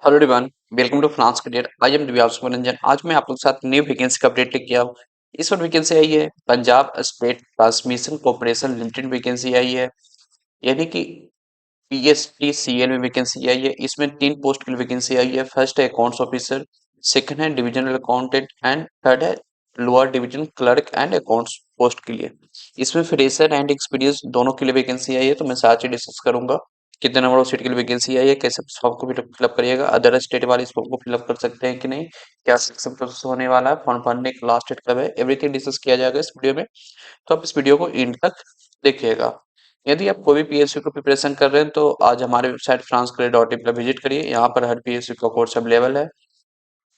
Hello everyone, welcome to France career. I am Divyansh Manoranjan. आज मैं आप लोग के साथ न्यू वैकेंसी का अपडेट लेके आया हूँ। इस बार वैकेंसी आई है Punjab state transmission corporation limited vacancy आई है, यानी कि पीएसटीसीएल में वैकेंसी आई है। इसमें 3 पोस्ट के लिए वैकेंसी आई है। फर्स्ट है अकाउंट्स ऑफिसर, सेकंड है डिविजनल अकाउंटेंट एंड थर्ड है lower division clerk and accounts post के लिए। इसमें फ्रेशर एंड एक्सपीरियंस दोनों के लिए वैकेंसी आई है, तो मैं साथ ही डिस्कस करूंगा कितने नंबर ऑफ सीट के लिए वैकेंसी आई है, कैसे फॉर्म को फिलअप करिएगा, अदर स्टेट वाले इस फॉर्म को फिलअप कर सकते हैं कि नहीं, क्या सिलेक्शन प्रोसेस होने वाला है, फॉर्म भरने का लास्ट डेट कब है, एवरीथिंग डिस्कस किया जाएगा इस वीडियो में। तो आप इस वीडियो को एंड तक देखिएगा। यदि आप कोई भी पीएसयू को प्रिपरेशन कर रहे हैं तो आज हमारे वेबसाइट फ्रांसकरियर.in पर विजिट करिए। यहाँ पर हर पीएसयू का कोर्स अवेलेबल है।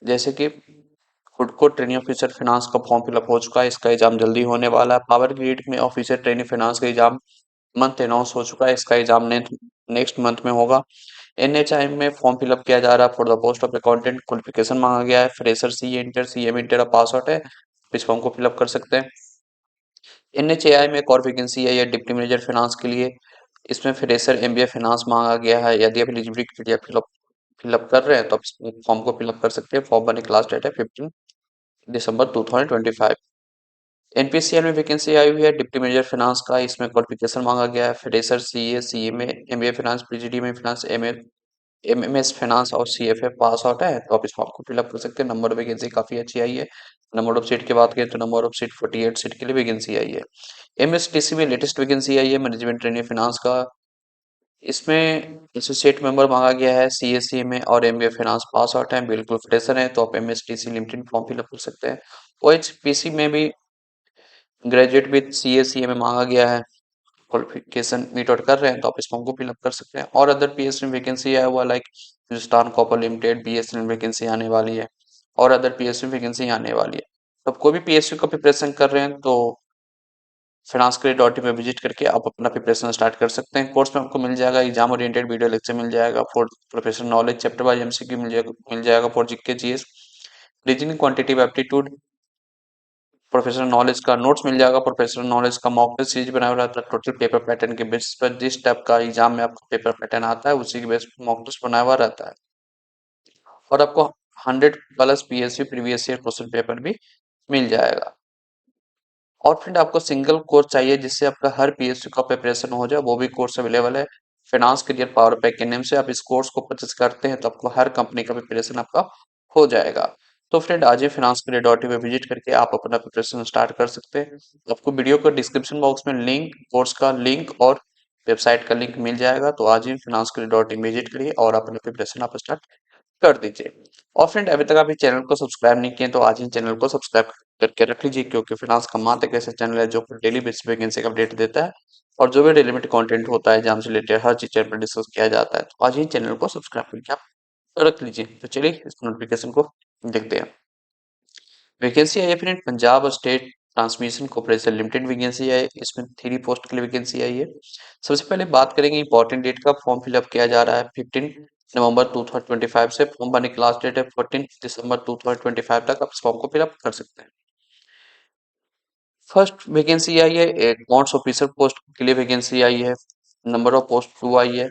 जैसे कि खुद को ट्रेनिंग ऑफिसर फाइनेंस का फॉर्म फिलअप हो चुका है, इसका एग्जाम जल्दी होने वाला है। पावर ग्रिड में ऑफिसर ट्रेनिंग फाइनेंस का एग्जाम मंथ अनाउंस हो चुका है, इसका एग्जाम नेक्स्ट मंथ में होगा। एनएचआई में फॉर्म फिलअप किया जा रहा है for the post of accountant. Qualification मांगा गया है fresher, C inter, C M inter pass out है, इस फॉर्म को फिलअप कर सकते हैं। एनएचएआई में एक और वैकेंसी है, ये डिप्टी मैनेजर फाइनेंस के लिए। इसमें फ्रेशर एमबीए फाइनेंस मांगा गया है। यदि आप एलिजिबिलिटी क्राइटेरिया फिलअप कर रहे हैं तो आप इस फॉर्म को फिलअप कर सकते हैं। फॉर्म भरने की लास्ट डेट है 15 दिसंबर 2025। एनपीसीएल में वैकेंसी आई हुई है डिप्टी मैनेजर फाइनेंस का। इसमें क्वालिफिकेशन मांगा गया है fresher, CA, CMA, MBA finance, PGD में फाइनेंस, एमए, एमएमएस फाइनेंस और सीएफए पास आउट है, तो आप इस फॉर्म को फिलअप कर सकते हैं। नंबर ऑफ वैकेंसी काफी अच्छी आई है। नंबर ऑफ सीट की बात करें तो नंबर ऑफ सीट 48 सीट के लिए वैकेंसी आई है। एमएसटीसी में लेटेस्ट वैकेंसी आई है मैनेजमेंट ट्रेनिंग फाइनेंस का। इसमें एसोसिएट मेंबर मांगा गया है, सीएससी में और एमबीए फाइनेंस पास आउट है, बिल्कुल फ्रेशर है, तो आप एमएसटीसी लिमिटेड फॉर्म फिलअप कर सकते हैं। ओएचपीसी में भी ग्रेजुएट विद सीएससी में मांगा गया है, क्वालिफिकेशन मीट आउट कर रहे हैं, तो आप इस फॉर्म को फिलअप कर सकते हैं। और अदर पीएसयू में वैकेंसी आया हुआ like Hindustan copper limited, BSNL vacancy आने वाली है, और अदर पीएसयू वैकेंसी आने वाली है। तो आप कोई भी पीएसयू का प्रिपरेशन कर रहे हैं तो finance.in में विजिट करके आप अपना प्रिपरेशन स्टार्ट कर सकते हैं। कोर्स में आपको मिल जाएगा एग्जाम ओरिएंटेड वीडियो लेक्चर मिल जाएगा, for professional knowledge chapter wise MCQ मिल जाएगा for GK GS, reasoning, quantitative aptitude, professional knowledge का नोट्स मिल जाएगा, प्रोफेशनल नॉलेज का मॉक टेस्ट सीरीज बनाया हुआ रहता है टोटल पेपर पैटर्न के बेसिस पर। जिस टाइप का एग्जाम में आपका पेपर पैटर्न आता है उसी के बेस पर मॉक टेस्ट बनाया हुआ रहता है। और आपको 100+ PSU previous year question paper भी मिल जाएगा। और फ्रेंड आपको सिंगल कोर्स चाहिए जिससे आपका हर पीएसयू का प्रिपरेशन हो जाए, वो भी कोर्स अवेलेबल है फाइनेंस करियर पावर पैक के नेम से। आप इस कोर्स को परचेस करते हैं तो आपको हर कंपनी का प्रिपरेशन आपका हो जाएगा। तो फ्रेंड आज ही फाइनेंस करियर डॉट इन में विजिट करके आप अपना प्रिपरेशन स्टार्ट कर सकते हैं। आपको वीडियो को डिस्क्रिप्शन बॉक्स में लिंक, कोर्स का लिंक और वेबसाइट का लिंक मिल जाएगा, तो आज ही finance career dot in visit करिए और अपना प्रिपरेशन आप स्टार्ट कर दीजिए। और फ्रेंड अभी तक आप इस चैनल को सब्सक्राइब नहीं किए तो आज ही चैनल को सब्सक्राइब करके रख लीजिए, क्योंकि फिनांस का मात्र एक ऐसा चैनल है जो डेली बेसिस पे वैकेंसी का अपडेट देता है, और जो भी रिलेवेंट कंटेंट होता है एग्जाम से रिलेटेड हर चीज चैनल पर डिस्कस किया जाता है। तो आज ही चैनल को सब्सक्राइब करके आप रख लीजिए। तो चलिए इस नोटिफिकेशन को देखते हैं। वैकेंसी आई है friend Punjab state transmission corporation limited vacancy है। इसमें 3 पोस्ट के लिए वैकेंसी आई है। सबसे पहले बात करेंगे इंपॉर्टेंट डेट का। फॉर्म फिलअप किया जा रहा है 15 नवंबर 2025 से। फॉर्म भरने की लास्ट डेट है 14 दिसंबर 2025 तक। आप इस फॉर्म को फिलअप कर सकते हैं। फर्स्ट वैकेंसी आई है अकाउंट्स ऑफिसर पोस्ट के लिए वैकेंसी आई है। नंबर ऑफ पोस्ट 2 आई है।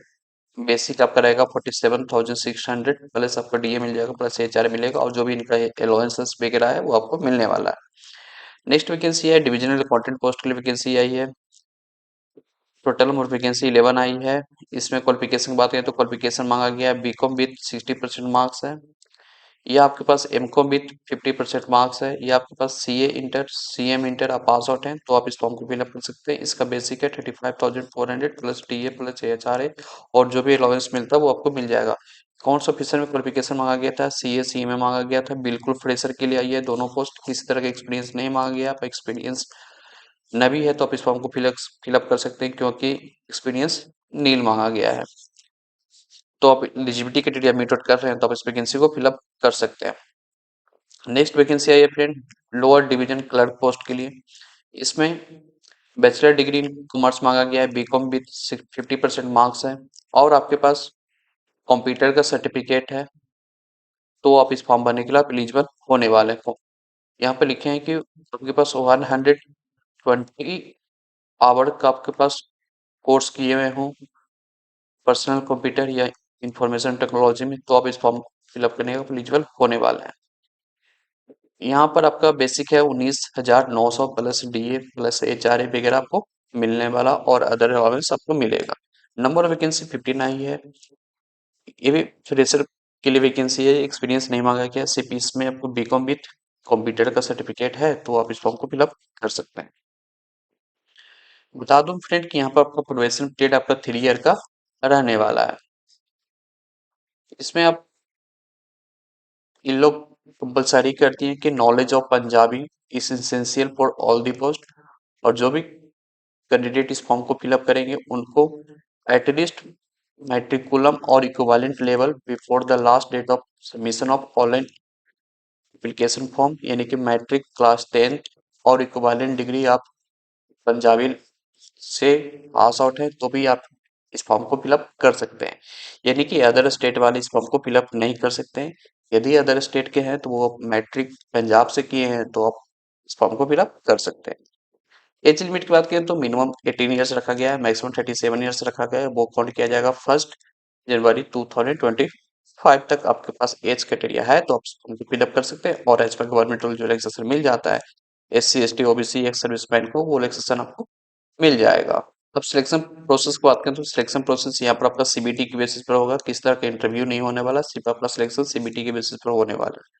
बेसिक आपका रहेगा 47,600, प्लस आपका डीए मिल जाएगा, प्लस एचआर मिलेगा, और जो भी इनका अलाउंसेस वगैरह है वो आपको मिलने वाला है। नेक्स्ट वैकेंसी है डिविजनल अकाउंटेंट पोस्ट के लिए वैकेंसी आई है। टोटल नंबर वैकेंसी 11 आई है। इसमें क्वालिफिकेशन की बात करें तो क्वालिफिकेशन मांगा गया है बीकॉम विद 60% मार्क्स है, या आपके पास एमकॉम विद 50% मार्क्स है, या आपके पास सीए इंटर, सीएम इंटर आप पास आउट हैं, तो आप इस फॉर्म को फिलअप कर सकते हैं। इसका बेसिक है 35,400 प्लस टीए प्लस एचआर है, और जो भी अलाउंस मिलता है वो आपको मिल जाएगा। अकाउंट्स ऑफिसर में क्वालिफिकेशन मांगा गया था, सीए सी में मांगा गया था, बिल्कुल फ्रेशर के लिए आई है दोनों पोस्ट, किसी तरह का एक्सपीरियंस नहीं मांगा गया। आप एक्सपीरियंस न भी है तो आप इस फॉर्म को फिलअप कर सकते हैं, क्योंकि एक्सपीरियंस नील मांगा गया है। तो आप एलिजिबिलिटी क्राइटेरिया मीट आउट कर रहे हैं तो आप इस वैकेंसी को फिलअप कर सकते हैं। नेक्स्ट वैकेंसी आई है friend lower division clerk post के लिए। इसमें बैचलर डिग्री इन कॉमर्स मांगा गया है, बीकॉम विद 50% मार्क्स है, और आपके पास कंप्यूटर का सर्टिफिकेट है, तो आप इस फॉर्म भरने के लिए आप एलिजिबल होने वाले हैं। यहाँ पे लिखे हैं कि आपके पास 120 आवर का आपके पास कोर्स किए हुए हों, पर्सनल कंप्यूटर या इंफॉर्मेशन टेक्नोलॉजी में, तो आप इस फॉर्म फिलअप करने का एलिजिबल होने वाले हैं। यहाँ पर आपका बेसिक है 19,900 प्लस डीए प्लस एचआरए वगैरह आपको मिलने वाला, और अदर अलाउंस आपको मिलेगा। नंबर ऑफ वैकेंसी 59 है। ये भी फ्रेशर के लिए वैकेंसी है, एक्सपीरियंस नहीं मांगा गया। सिर्फ इसमें आपको बीकॉम विथ कंप्यूटर का सर्टिफिकेट है तो आप इस फॉर्म को फिलअप कर सकते हैं। बता दूं फ्रेंड कि यहाँ पर आपका प्रोबेशन पीरियड आपका 3 ईयर का रहने वाला है। इसमें आप इन लोग कंपलसरी करती हैं कि knowledge of Punjabi is essential for all the post, और जो भी कैंडिडेट इस फॉर्म को फिलअप करेंगे उनको एटलीस्ट मैट्रिकुलम और equivalent level before the last date of submission of online application form, यानी कि मैट्रिक क्लास 10 और इक्विवेलेंट डिग्री आप पंजाबी से पास आउट है तो भी आप इस फॉर्म को फिलअप कर सकते हैं। यानी कि अदर स्टेट वाले इस फॉर्म को फिलअप नहीं कर सकते हैं। यदि अदर स्टेट के हैं तो वो मैट्रिक पंजाब से किए हैं तो आप इस फॉर्म को फिलअप कर सकते हैं। एज लिमिट की बात करें तो मिनिमम 18 ईयर्स रखा गया है, मैक्सिमम 37 ईयर्स रखा गया है। वो काउंट किया जाएगा 1 जनवरी 2025 तक। आपके पास एज क्राइटेरिया है तो आप उनको फिलअप कर सकते हैं, और एज पर गवर्नमेंट रूल जो रिलैक्सेशन मिल जाता है SC ST OBC ex serviceman को, वो रिलैक्सेशन आपको मिल जाएगा। अब सिलेक्शन प्रोसेस की बात करें तो सिलेक्शन प्रोसेस यहाँ पर आपका CBT की बेसिस पर होगा। किस तरह का इंटरव्यू नहीं होने वाला, सिर्फ आपका सिलेक्शन CBT के बेसिस पर होने वाला है।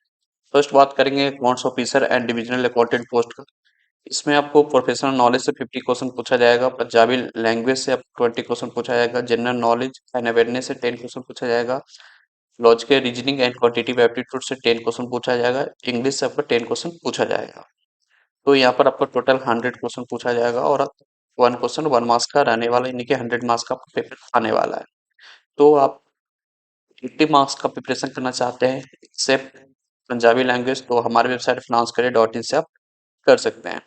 फर्स्ट बात करेंगे accounts officer and divisional accountant post का। इसमें आपको प्रोफेशनल नॉलेज से 50 क्वेश्चन पूछा जाएगा, पंजाबी लैंग्वेज से आपको 20 क्वेश्चन पूछा जाएगा, जनरल नॉलेज एंड अवेयरनेस से 10 क्वेश्चन पूछा जाएगा, logical reasoning and quantitative aptitude से 10 क्वेश्चन पूछा जाएगा, इंग्लिश से आपको 10 क्वेश्चन पूछा जाएगा। तो यहाँ पर आपको टोटल 100 क्वेश्चन पूछा जाएगा, और 1 क्वेश्चन 1 मार्क्स का रहने वाला, यानी कि 100 मार्क्स का पेपर आने वाला है। तो आप 80 मार्क्स का प्रिपरेशन करना चाहते हैं सिर्फ पंजाबी लैंग्वेज, तो हमारे वेबसाइट financekare.in से आप कर सकते हैं।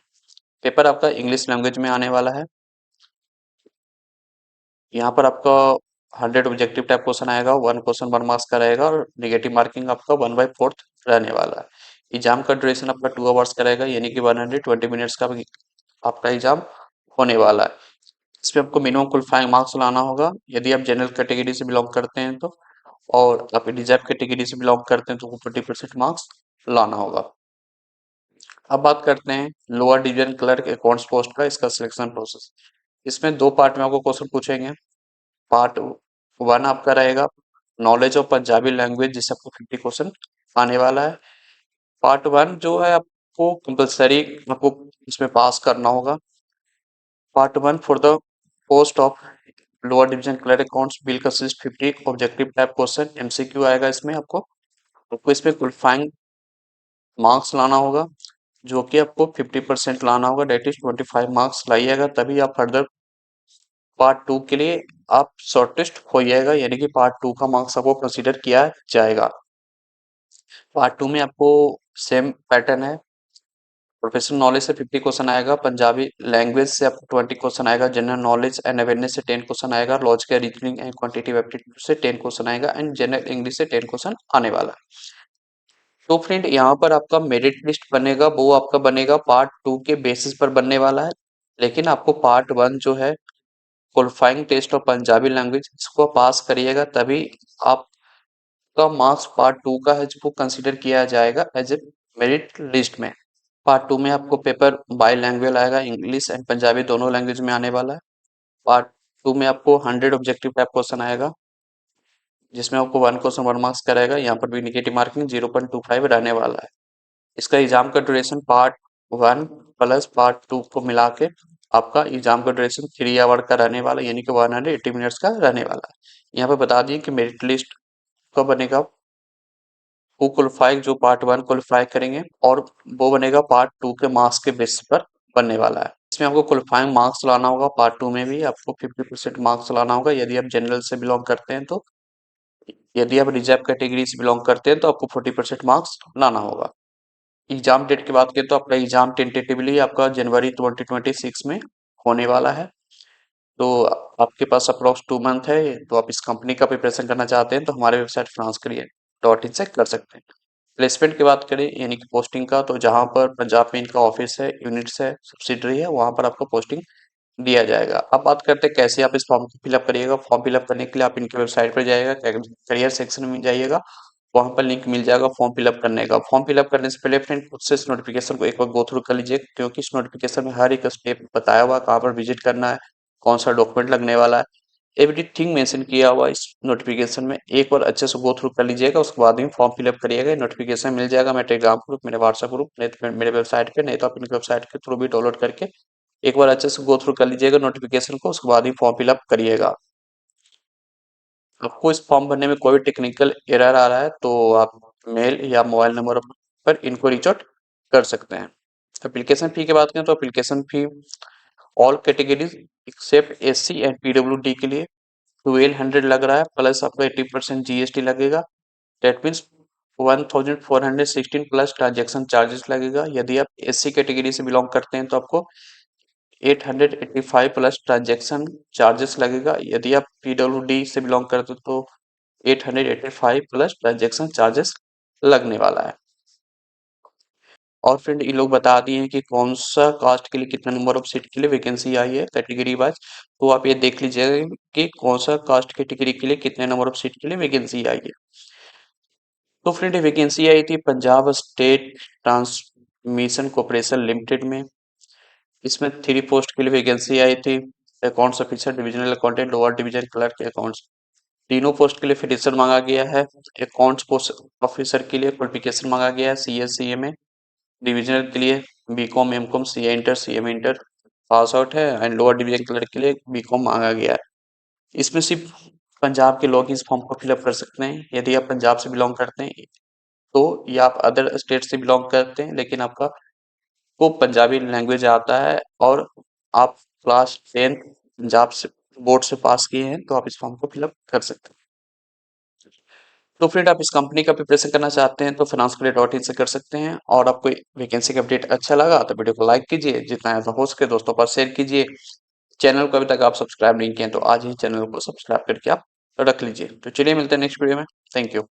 पेपर आपका इंग्लिश लैंग्वेज में आने वाला है। यहाँ पर आपका 100 ऑब्जेक्टिव टाइप क्वेश्चन आएगा, 1 क्वेश्चन 1 मार्क्स का रहेगा, और निगेटिव मार्किंग आपका 1/4 रहने वाला है। एग्जाम का ड्यूरेशन आपका 2 आवर्स का रहेगा, यानी कि 120 मिनट्स का आपका एग्जाम होने वाला है। इसमें आपको मिनिमम क्वालिफाइंग मार्क्स लाना होगा यदि आप जनरल कैटेगरी से बिलोंग करते हैं तो, और आप रिजर्व कैटेगरी से बिलोंग करते हैं तो 40% मार्क्स लाना होगा। अब बात करते हैं lower division clerk accounts post का, इसका सिलेक्शन प्रोसेस। इसमें 2 पार्ट में आपको क्वेश्चन पूछेंगे। पार्ट 1 आपका रहेगा नॉलेज ऑफ पंजाबी लैंग्वेज, जिससे आपको 50 क्वेश्चन आने वाला है। पार्ट 1 जो है आपको कंपलसरी आपको इसमें पास करना होगा। Part 1 for the post of lower division clerk accounts will consist 50 objective type question, MCQ आएगा इसमें। आपको इसमें क्वालिफाइंग मार्क्स लाना होगा, जो कि आपको 50% लाना होगा, डेट इज 25 मार्क्स लाइएगा तभी आप फर्दर पार्ट 2 के लिए आप शॉर्टेस्ट होइएगा, यानी कि पार्ट 2 का मार्क्स आपको कंसीडर किया जाएगा। पार्ट 2 में आपको सेम पैटर्न है। प्रोफेशनल नॉलेज से 50 क्वेश्चन आएगा, पंजाबी लैंग्वेज से आपको 20 क्वेश्चन आएगा, जनरल नॉलेज एंड अवेयरनेस से 10 क्वेश्चन आएगा, logical reasoning and quantitative aptitude से 10 क्वेश्चन आएगा, एंड जनरल इंग्लिश से 10 क्वेश्चन आने वाला है। तो फ्रेंड यहाँ पर आपका मेरिट लिस्ट बनेगा, वो आपका बनेगा पार्ट 2 के बेसिस पर बनने वाला है। लेकिन आपको पार्ट 1 जो है qualifying test of Punjabi language, इसको पास करिएगा तभी आपका मार्क्स पार्ट 2 का है जो कंसीडर किया जाएगा एज ए मेरिट लिस्ट में। पार्ट 2 में आपको पेपर बाई लैंग्वेज आएगा, इंग्लिश एंड पंजाबी दोनों लैंग्वेज में आने वाला है। पार्ट 2 में आपको 100 ऑब्जेक्टिव टाइप क्वेश्चन आएगा, जिसमें आपको 1 क्वेश्चन 1 मार्क्स का रहेगा। यहाँ पर भी निगेटिव मार्किंग 0.25 रहने वाला है। इसका एग्जाम का ड्यूरेशन पार्ट 1 प्लस पार्ट 2 को मिला के आपका एग्जाम का ड्यूरेशन 3 आवर का रहने वाला, यानी कि 180 मिनट्स का रहने वाला है। यहाँ पे बता दिए कि मेरिट लिस्ट कब बनेगा, वो क्वालिफाई जो पार्ट 1 क्वालिफाई करेंगे, और वो बनेगा पार्ट 2 के मार्क्स के बेसिस पर बनने वाला है। इसमें आपको क्वालिफाइंग मार्क्स लाना होगा, पार्ट 2 में भी आपको 50% मार्क्स लाना होगा यदि आप जनरल से बिलोंग करते हैं तो। यदि आप रिजर्व कैटेगरी से बिलोंग करते हैं तो आपको 40% मार्क्स लाना होगा। एग्जाम डेट की बात करें तो आपका एग्जाम टेंटेटिवली आपका जनवरी 2026 में होने वाला है। तो आपके पास अप्रोक्स 2 मंथ है, तो आप इस कंपनी का प्रिपरेशन करना चाहते हैं तो हमारे वेबसाइट financekarier.in से कर सकते हैं। प्लेसमेंट की बात करें यानी कि पोस्टिंग का, तो जहां पर पंजाब में इनका ऑफिस है, यूनिट्स है, सब्सिडरी है, वहां पर आपका पोस्टिंग दिया जाएगा। अब बात करते हैं कैसे आप इस फॉर्म को फिलअप करिएगा। फॉर्म फिलअप करने के लिए आप इनकी वेबसाइट पर जाइएगा, करियर सेक्शन में जाइएगा, वहां पर लिंक मिल जाएगा फॉर्म फिलअप करने का। फॉर्म फिलअप करने से पहले फ्रेंड खुद से इस नोटिफिकेशन को एक बार गो थ्रू कर लीजिए, क्योंकि इस नोटिफिकेशन में हर एक स्टेप बताया हुआ है, कहाँ पर विजिट करना है, कौन सा डॉक्यूमेंट लगने वाला है, एवरीथिंग मेंशन किया हुआ है इस नोटिफिकेशन में। एक बार अच्छे से गो थ्रू कर लीजिएगा, उसके बाद ही फॉर्म फिलअप करिएगा। नोटिफिकेशन मिल जाएगा मेरे टेलीग्राम ग्रुप, मेरे व्हाट्सएप ग्रुप, नहीं तो मेरे वेबसाइट पे, नहीं तो आप इनकी वेबसाइट के थ्रू भी डाउनलोड करके एक बार अच्छे से गो थ्रू कर लीजिएगा नोटिफिकेशन को, उसके बाद ही फॉर्म फिलअप करिएगा। आपको इस फॉर्म भरने में कोई टेक्निकल एरर आ रहा है तो आप मेल या मोबाइल नंबर पर इनको रीच आउट कर सकते हैं। एप्लीकेशन फी की बात करें तो application fee all categories except SC and PWD के लिए 1200 लग रहा है, प्लस आपको 80% जीएसटी लगेगा। That means 1416 plus transaction charges लगेगा। यदि आप एससी कैटेगरी से बिलोंग करते हैं तो आपको 885 प्लस ट्रांजेक्शन चार्जेस लगेगा। यदि आप पीडब्ल्यूडी से बिलोंग करते हो तो 885 प्लस ट्रांजेक्शन चार्जेस लगने वाला है। और फ्रेंड ये लोग बता दिए हैं कि कौन सा कास्ट के लिए कितना नंबर ऑफ सीट के लिए वैकेंसी आई है कैटेगरी वाइज। तो आप ये देख लीजिएगा कि कौन सा कास्ट कैटेगरी के लिए कितने नंबर ऑफ सीट के लिए वैकेंसी आई है। तो फ्रेंड ये वैकेंसी आई थी Punjab state transmission corporation limited में। इसमें 3 पोस्ट के लिए वैकेंसी आई थी। Accounts officer, divisional accountant, lower division clerk, accounts, तीनों पोस्ट के लिए फिटिशन मांगा गया है। अकाउंट्स पोस्ट ऑफिसर के लिए क्वालिफिकेशन मांगा गया है सीएस सीएमए। डिविजनल के लिए BCom MCom CA inter CMA inter pass out है, एंड लोअर डिवीजन क्लर्क के लिए बीकॉम मांगा गया है। इसमें सिर्फ पंजाब के लोग इस फॉर्म को फिलअप कर सकते हैं। यदि आप पंजाब से बिलोंग करते हैं तो, या आप अदर स्टेट से बिलोंग करते हैं लेकिन आपका को पंजाबी लैंग्वेज आता है और आप क्लास 10 पंजाब से बोर्ड से पास किए हैं तो आप इस फॉर्म को फिलअप कर सकते हैं। तो फ्रेंड आप इस कंपनी का प्रिपरेशन करना चाहते हैं तो finanscareer.in से कर सकते हैं। और आपको वैकेंसी का अपडेट अच्छा लगा तो वीडियो को लाइक कीजिए, जितना है तो हो सके दोस्तों पर शेयर कीजिए। चैनल को अभी तक आप सब्सक्राइब नहीं किए तो आज ही चैनल को सब्सक्राइब करके आप रख लीजिए। तो चलिए मिलते हैं नेक्स्ट वीडियो में। Thank you.